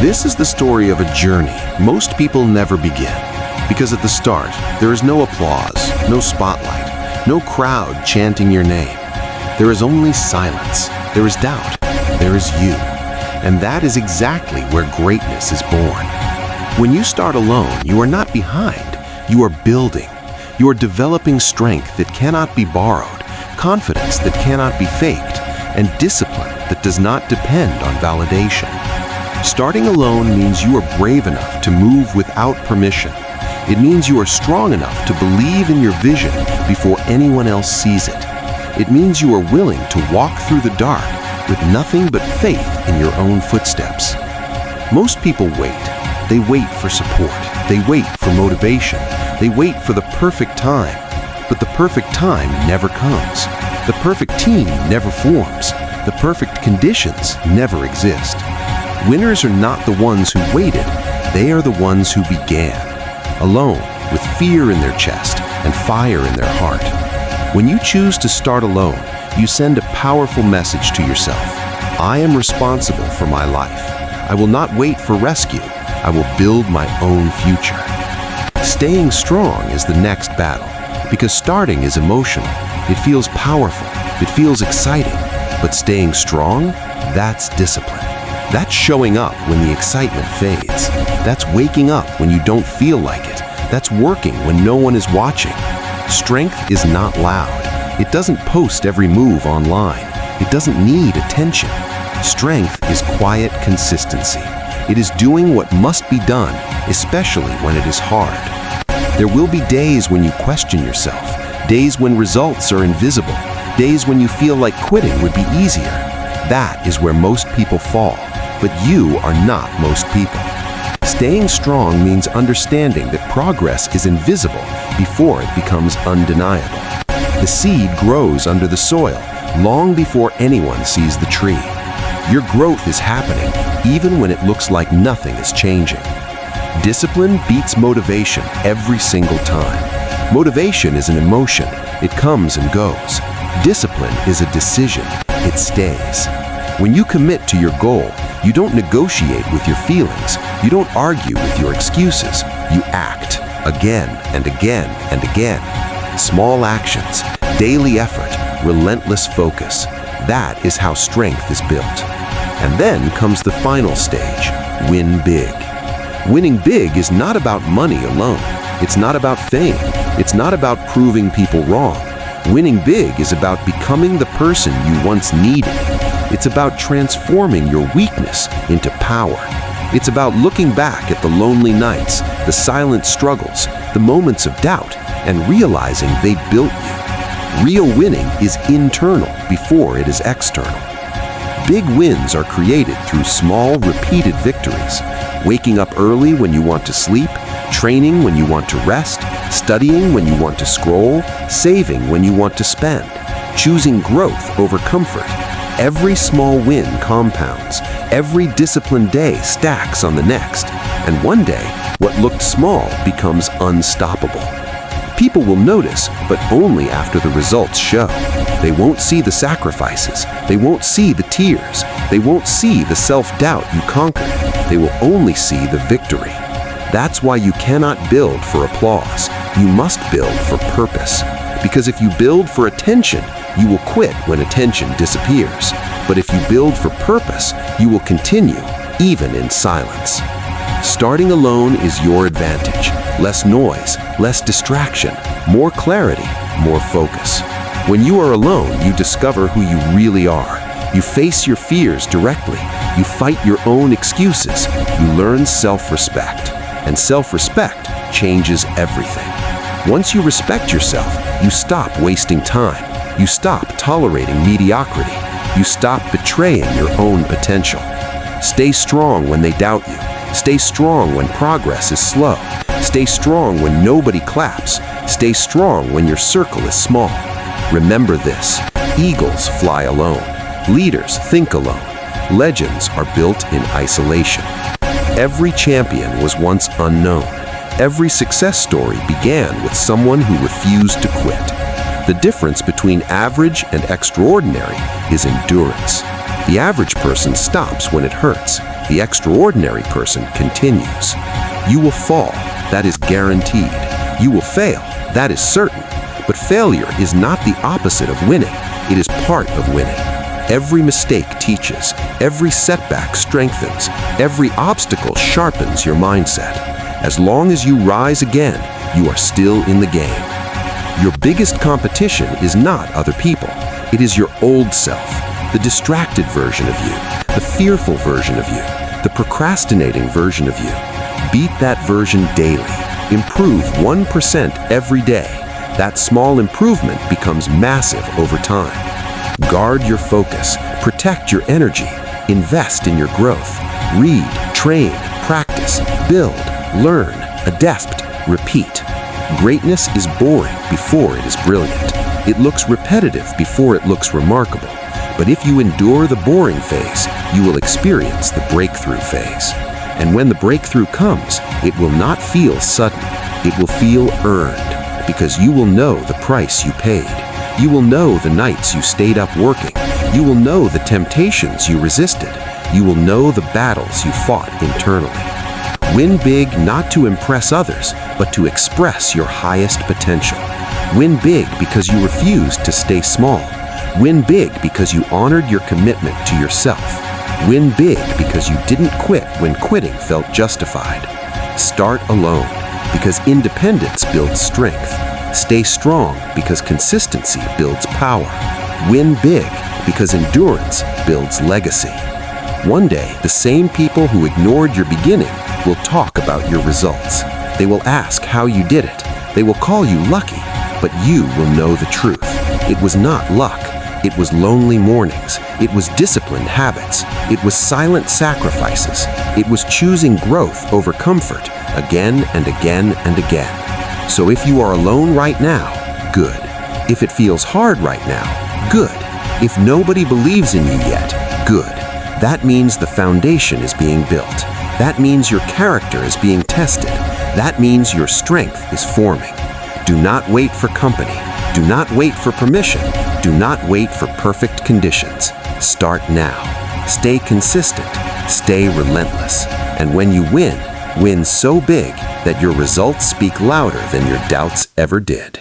This is the story of a journey most people never begin. Because at the start, there is no applause, no spotlight, no crowd chanting your name. There is only silence. There is doubt. There is you. And that is exactly where greatness is born. When you start alone, you are not behind. You are building. You are developing strength that cannot be borrowed, confidence that cannot be faked, and discipline that does not depend on validation. Starting alone means you are brave enough to move without permission. It means you are strong enough to believe in your vision before anyone else sees it. It means you are willing to walk through the dark with nothing but faith in your own footsteps. Most people wait. They wait for support. They wait for motivation. They wait for the perfect time. But the perfect time never comes. The perfect team never forms. The perfect conditions never exist. Winners are not the ones who waited. They are the ones who began, alone, with fear in their chest and fire in their heart. When you choose to start alone, you send a powerful message to yourself. I am responsible for my life. I will not wait for rescue. I will build my own future. Staying strong is the next battle, because starting is emotional. It feels powerful. It feels exciting. But staying strong, that's discipline. That's showing up when the excitement fades. That's waking up when you don't feel like it. That's working when no one is watching. Strength is not loud. It doesn't post every move online. It doesn't need attention. Strength is quiet consistency. It is doing what must be done, especially when it is hard. There will be days when you question yourself, days when results are invisible, days when you feel like quitting would be easier. That is where most people fall. But you are not most people. Staying strong means understanding that progress is invisible before it becomes undeniable. The seed grows under the soil long before anyone sees the tree. Your growth is happening even when it looks like nothing is changing. Discipline beats motivation every single time. Motivation is an emotion. It comes and goes. Discipline is a decision. It stays. When you commit to your goal, you don't negotiate with your feelings. You don't argue with your excuses. You act again and again and again. Small actions, daily effort, relentless focus. That is how strength is built. And then comes the final stage, win big. Winning big is not about money alone. It's not about fame. It's not about proving people wrong. Winning big is about becoming the person you once needed. It's about transforming your weakness into power. It's about looking back at the lonely nights, the silent struggles, the moments of doubt, and realizing they built you. Real winning is internal before it is external. Big wins are created through small, repeated victories. Waking up early when you want to sleep, training when you want to rest, studying when you want to scroll, saving when you want to spend, choosing growth over comfort. Every small win compounds. Every disciplined day stacks on the next. And one day, what looked small becomes unstoppable. People will notice, but only after the results show. They won't see the sacrifices. They won't see the tears. They won't see the self-doubt you conquered. They will only see the victory. That's why you cannot build for applause. You must build for purpose. Because if you build for attention, you will quit when attention disappears. But if you build for purpose, you will continue, even in silence. Starting alone is your advantage. Less noise, less distraction, more clarity, more focus. When you are alone, you discover who you really are. You face your fears directly. You fight your own excuses. You learn self-respect. And self-respect changes everything. Once you respect yourself, you stop wasting time. You stop tolerating mediocrity. You stop betraying your own potential. Stay strong when they doubt you. Stay strong when progress is slow. Stay strong when nobody claps. Stay strong when your circle is small. Remember this: eagles fly alone. Leaders think alone. Legends are built in isolation. Every champion was once unknown. Every success story began with someone who refused to quit. The difference between average and extraordinary is endurance. The average person stops when it hurts. The extraordinary person continues. You will fall, that is guaranteed. You will fail, that is certain. But failure is not the opposite of winning. It is part of winning. Every mistake teaches. Every setback strengthens. Every obstacle sharpens your mindset. As long as you rise again, you are still in the game. Your biggest competition is not other people. It is your old self, the distracted version of you, the fearful version of you, the procrastinating version of you. Beat that version daily. Improve 1% every day. That small improvement becomes massive over time. Guard your focus, protect your energy, invest in your growth. Read, train, practice, build, learn, adapt, repeat. Greatness is boring before it is brilliant. It looks repetitive before it looks remarkable. But if you endure the boring phase, you will experience the breakthrough phase. And when the breakthrough comes, it will not feel sudden. It will feel earned, because you will know the price you paid. You will know the nights you stayed up working. You will know the temptations you resisted. You will know the battles you fought internally. Win big not to impress others, but to express your highest potential. Win big because you refused to stay small. Win big because you honored your commitment to yourself. Win big because you didn't quit when quitting felt justified. Start alone, because independence builds strength. Stay strong, because consistency builds power. Win big, because endurance builds legacy. One day, the same people who ignored your beginning will talk about your results. They will ask how you did it. They will call you lucky, but you will know the truth. It was not luck. It was lonely mornings. It was disciplined habits. It was silent sacrifices. It was choosing growth over comfort again and again and again. So if you are alone right now, good. If it feels hard right now, good. If nobody believes in you yet, good. That means the foundation is being built. That means your character is being tested. That means your strength is forming. Do not wait for company. Do not wait for permission. Do not wait for perfect conditions. Start now. Stay consistent. Stay relentless. And when you win, win so big that your results speak louder than your doubts ever did.